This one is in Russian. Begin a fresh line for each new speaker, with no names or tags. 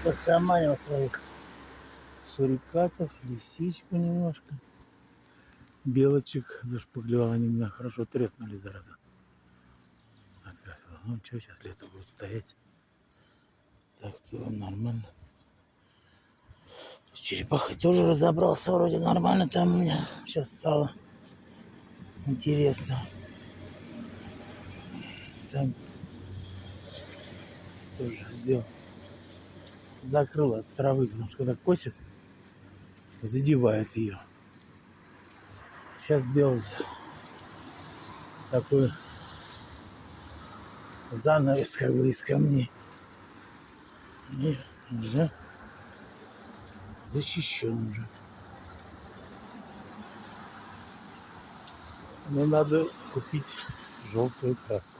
Подшаманил своих сурикатов, лисичку немножко. Белочек зашпыглевал, они меня хорошо треснули, зараза. Открасил. Ну что, сейчас лето будет стоять. Так, в целом нормально. С черепахой тоже разобрался, вроде нормально там у меня сейчас стало. Интересно. Там тоже сделал. Закрыл от травы, потому что когда косит, задевает ее. Сейчас сделал такой занавес как бы из камней. И уже защищен уже. Но надо купить желтую краску.